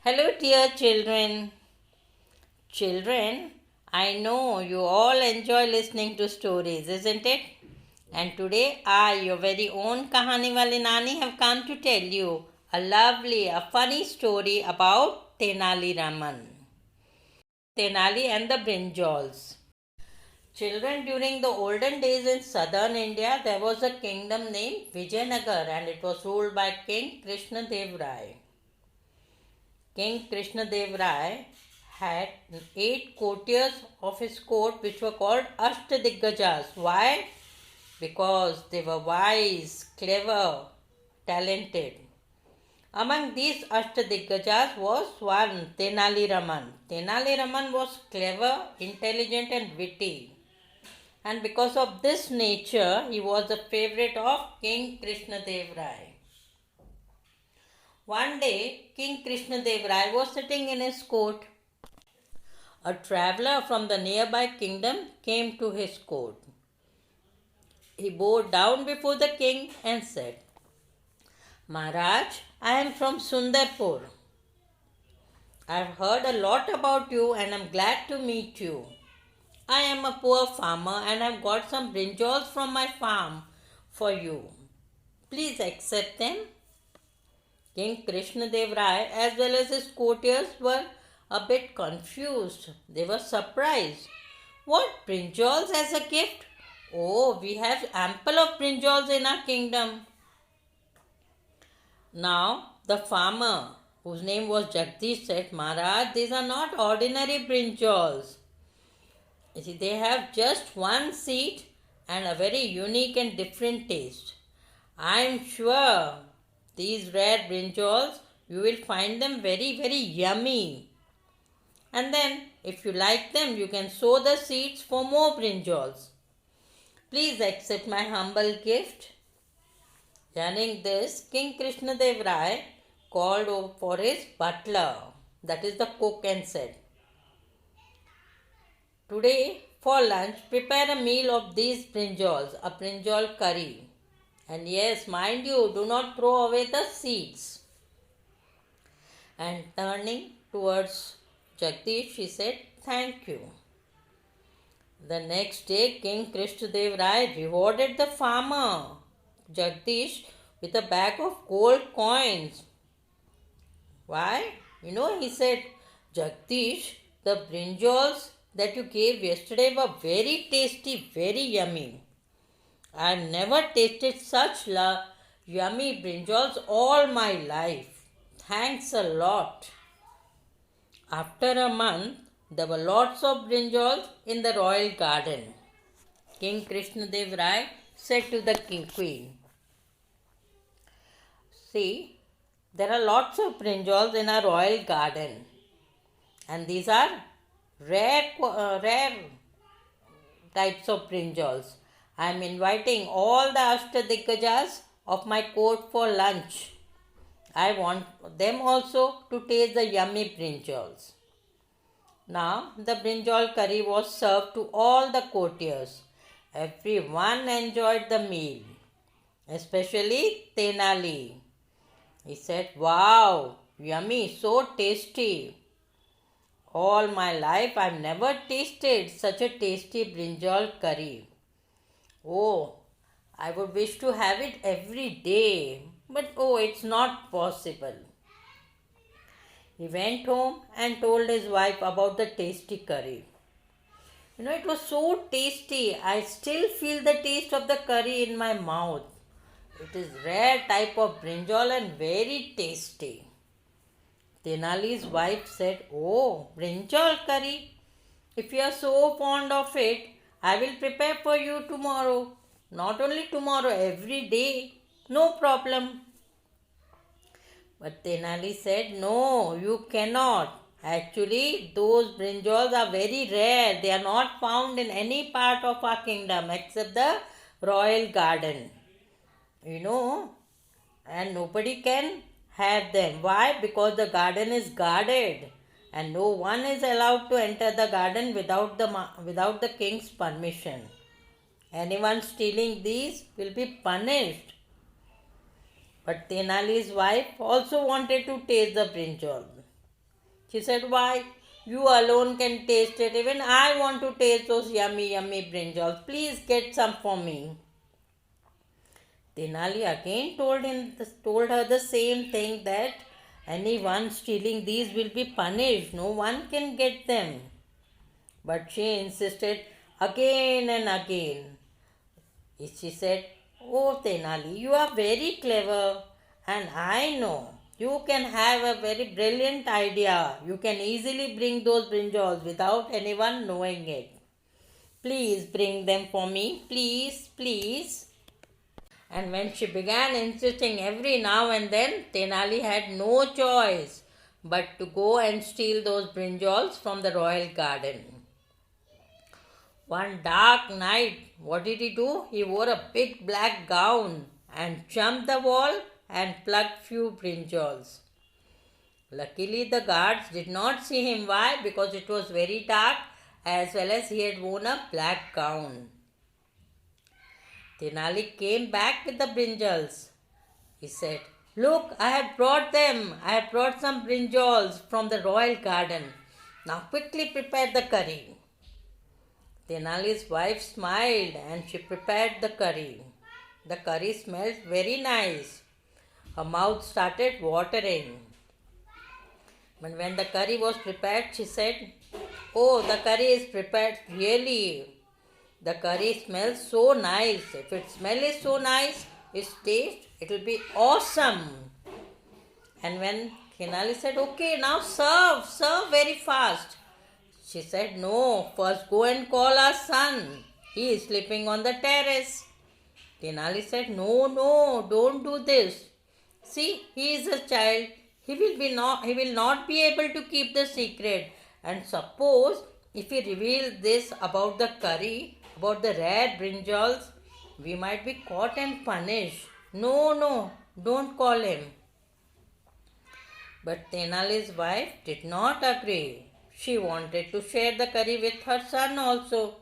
Hello, dear children. Children, I know you all enjoy listening to stories, isn't it? And today I, your very own Kahaniwali Nani, have come to tell you a funny story about Tenali Raman, Tenali and the Brinjals. Children, during the olden days in southern India, there was a kingdom named Vijaynagar and it was ruled by King Krishnadeva Raya. King Krishnadeva Raya had 8 courtiers of his court which were called Ashtadiggajars. Why? Because they were wise, clever, talented. Among these Ashtadiggajars was one Tenali Raman. Tenali Raman was clever, intelligent and witty. And because of this nature, he was the favorite of King Krishnadeva Raya. One day, King Krishnadeva Raya was sitting in his court. A traveller from the nearby kingdom came to his court. He bowed down before the king and said, Maharaj, I am from Sundarpur. I have heard a lot about you and am glad to meet you. I am a poor farmer and have got some brinjals from my farm for you. Please accept them. King Krishnadeva Raya as well as his courtiers were a bit confused. They were surprised. What, brinjals as a gift? Oh, we have ample of brinjals in our kingdom. Now, the farmer, whose name was Jagdish, said, Maharaj, these are not ordinary brinjals. You see, they have just one seed and a very unique and different taste. I am sure these rare brinjals, you will find them very, very yummy. And then, if you like them, you can sow the seeds for more brinjals. Please accept my humble gift. Hearing this, King Krishnadeva Raya called for his butler, that is the cook, and said, Today, for lunch, prepare a meal of these brinjals, a brinjal curry. And yes, mind you, do not throw away the seeds. And turning towards Jagdish, she said, Thank you. The next day, King Krishnadeva Raya rewarded the farmer, Jagdish, with a bag of gold coins. Why? He said, Jagdish, the brinjals that you gave yesterday were very tasty, very yummy. I have never tasted such yummy brinjals all my life. Thanks a lot. After a month, there were lots of brinjals in the royal garden. King Krishnadeva Raya said to the queen, See, there are lots of brinjals in our royal garden. And these are rare types of brinjals. I am inviting all the Ashtadiggajars of my court for lunch. I want them also to taste the yummy brinjals. Now the brinjal curry was served to all the courtiers. Everyone enjoyed the meal, especially Tenali. He said, Wow, yummy, so tasty. All my life I have never tasted such a tasty brinjal curry. Oh, I would wish to have it every day, but it's not possible. He went home and told his wife about the tasty curry. It was so tasty. I still feel the taste of the curry in my mouth. It is rare type of brinjal and very tasty. Tenali's wife said, Oh, brinjal curry. If you are so fond of it, I will prepare for you tomorrow. Not only tomorrow, every day. No problem. But Tenali said, No, you cannot. Actually, those brinjals are very rare. They are not found in any part of our kingdom except the royal garden. And nobody can have them. Why? Because the garden is guarded and no one is allowed to enter the garden without the king's permission. Anyone stealing these will be punished. But Tenali's wife also wanted to taste the brinjal. She said, why? You alone can taste it. Even I want to taste those yummy, yummy brinjals. Please get some for me. Tenali again told her the same thing, that anyone stealing these will be punished. No one can get them. But she insisted again and again. She said, oh Tenali, you are very clever, and I know you can have a very brilliant idea. You can easily bring those brinjals without anyone knowing it. Please bring them for me. Please, please. And when she began insisting every now and then, Tenali had no choice but to go and steal those brinjals from the royal garden. One dark night, what did he do? He wore a big black gown and jumped the wall and plucked few brinjals. Luckily, the guards did not see him. Why? Because it was very dark, as well as he had worn a black gown. Tenali came back with the brinjals. He said, look, I have brought them. I have brought some brinjals from the royal garden. Now quickly prepare the curry. Tenali's wife smiled and she prepared the curry. The curry smelled very nice. Her mouth started watering. But when the curry was prepared, she said, oh, the curry is prepared really. The curry smells so nice. If its smell is so nice, its taste, it will be awesome. And when Tenali said, okay, now serve very fast. She said, no, first go and call our son. He is sleeping on the terrace. Tenali said, no, don't do this. See, he is a child. He will not be able to keep the secret. And suppose if he reveals this about the curry, about the rare brinjals, we might be caught and punished. No, don't call him. But Tenali's wife did not agree. She wanted to share the curry with her son also.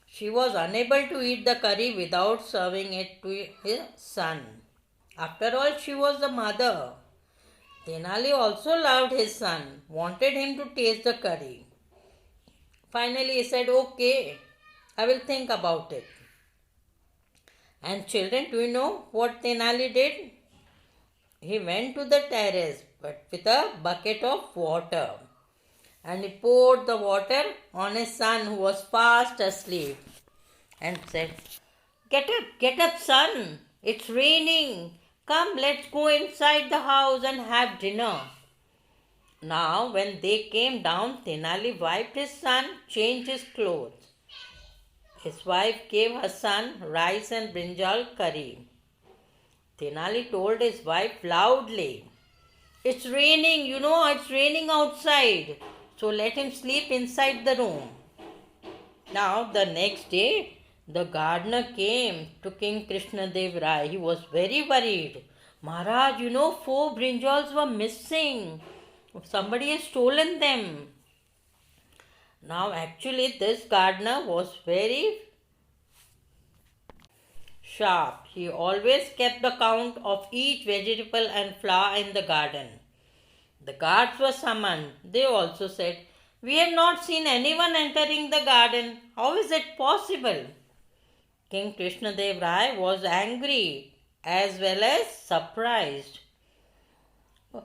She was unable to eat the curry without serving it to his son. After all, she was the mother. Tenali also loved his son, wanted him to taste the curry. Finally, he said, okay, I will think about it. And children, do you know what Tenali did? He went to the terrace, but with a bucket of water. And he poured the water on his son who was fast asleep and said, get up son, it's raining. Come, let's go inside the house and have dinner. Now, when they came down, Tenali wiped his son, changed his clothes. His wife gave her son rice and brinjal curry. Tenali told his wife loudly, it's raining, it's raining outside. So let him sleep inside the room. Now the next day, the gardener came to King Krishnadeva Raya. He was very worried. Maharaj, 4 brinjals were missing. Somebody has stolen them. Now actually this gardener was very sharp. He always kept the count of each vegetable and flower in the garden. The guards were summoned. They also said, we have not seen anyone entering the garden. How is it possible? King Krishnadeva Raya was angry as well as surprised.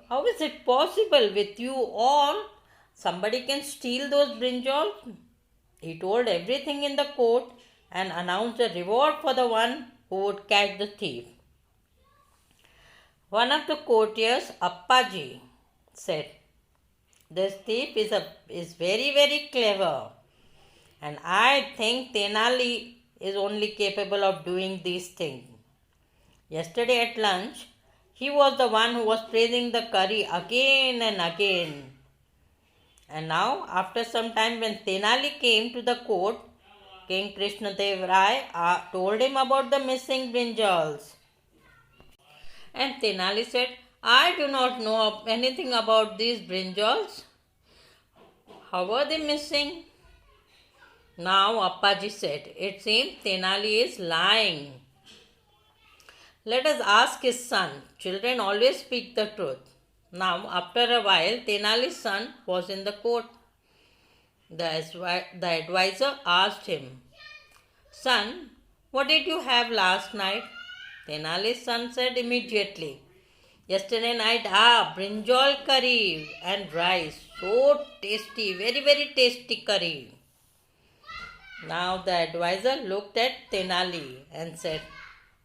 How is it possible with you all? Somebody can steal those brinjals? He told everything in the court and announced a reward for the one who would catch the thief. One of the courtiers, Appaji, said, this thief is very, very clever, and I think Tenali is only capable of doing these things. Yesterday at lunch, he was the one who was praising the curry again and again. And now, after some time, when Tenali came to the court, King Krishnadeva Raya told him about the missing brinjals. And Tenali said, I do not know anything about these brinjals. How are they missing? Now Appaji said, it seems Tenali is lying. Let us ask his son. Children always speak the truth. Now, after a while, Tenali's son was in the court. The advisor asked him, "Son, what did you have last night?" Tenali's son said immediately, "Yesterday night, brinjal curry and rice. So tasty, very, very tasty curry." Now the advisor looked at Tenali and said,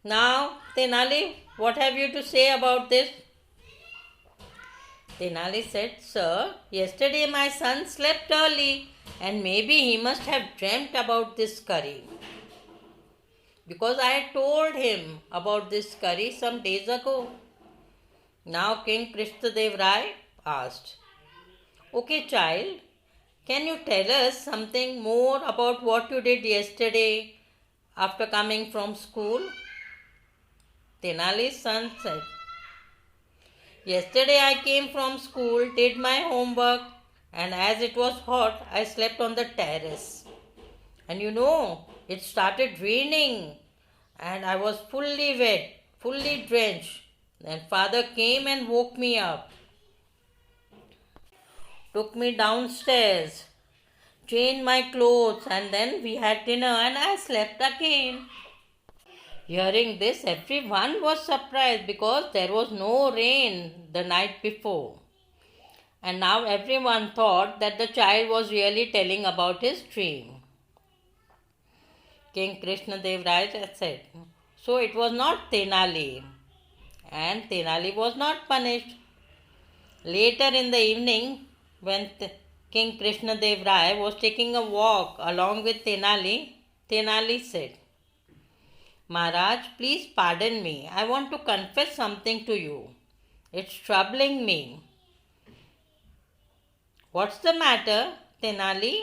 "Now, Tenali, what have you to say about this?" Tenali said, "Sir, yesterday my son slept early and maybe he must have dreamt about this curry, because I had told him about this curry some days ago." Now King Krishnadeva Raya asked, "Okay, child, can you tell us something more about what you did yesterday after coming from school?" Tenali's son said, "Yesterday I came from school, did my homework, and as it was hot, I slept on the terrace. And it started raining, and I was fully wet, fully drenched. Then father came and woke me up, took me downstairs, changed my clothes, and then we had dinner and I slept again." Hearing this, everyone was surprised because there was no rain the night before. And now everyone thought that the child was really telling about his dream. King Krishnadeva Raya said, "So it was not Tenali." And Tenali was not punished. Later in the evening, when King Krishnadeva Raya was taking a walk along with Tenali, Tenali said, "Maharaj, please pardon me. I want to confess something to you. It's troubling me." "What's the matter, Tenali?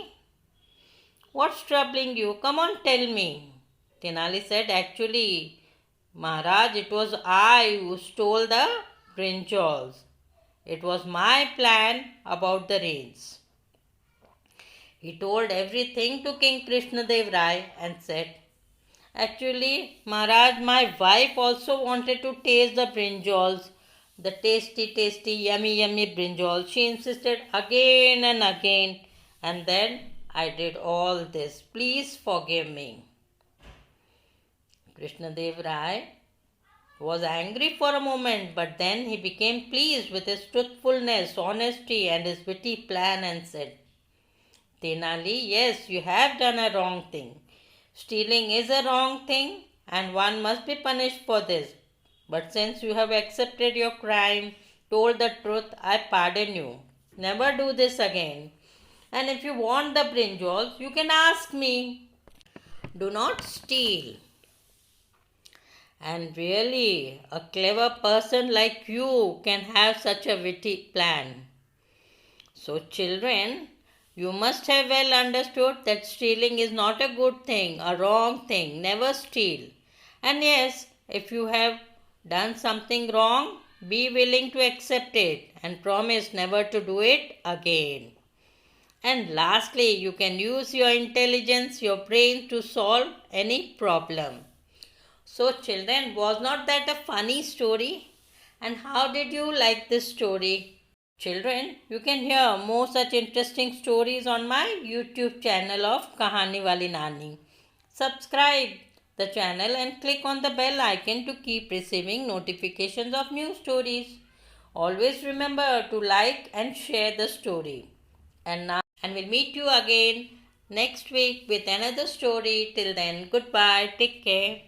What's troubling you? Come on, tell me." Tenali said, "Actually, Maharaj, it was I who stole the brinjals. It was my plan about the rains." He told everything to King Krishnadeva Raya and said, "Actually, Maharaj, my wife also wanted to taste the brinjals, the tasty, tasty, yummy, yummy brinjals. She insisted again and again, and then I did all this. Please forgive me." Krishnadeva Raya was angry for a moment, but then he became pleased with his truthfulness, honesty, and his witty plan and said, "Tenali, yes, you have done a wrong thing. Stealing is a wrong thing and one must be punished for this. But since you have accepted your crime, told the truth, I pardon you. Never do this again. And if you want the brinjals, you can ask me. Do not steal." And really, a clever person like you can have such a witty plan. So, children, you must have well understood that stealing is not a good thing, a wrong thing. Never steal. And yes, if you have done something wrong, be willing to accept it and promise never to do it again. And lastly, you can use your intelligence, your brain to solve any problem. So, children, was not that a funny story? And how did you like this story? Children, you can hear more such interesting stories on my YouTube channel of Kahaniwali Nani. Subscribe the channel and click on the bell icon to keep receiving notifications of new stories. Always remember to like and share the story. And we'll meet you again next week with another story. Till then, goodbye. Take care.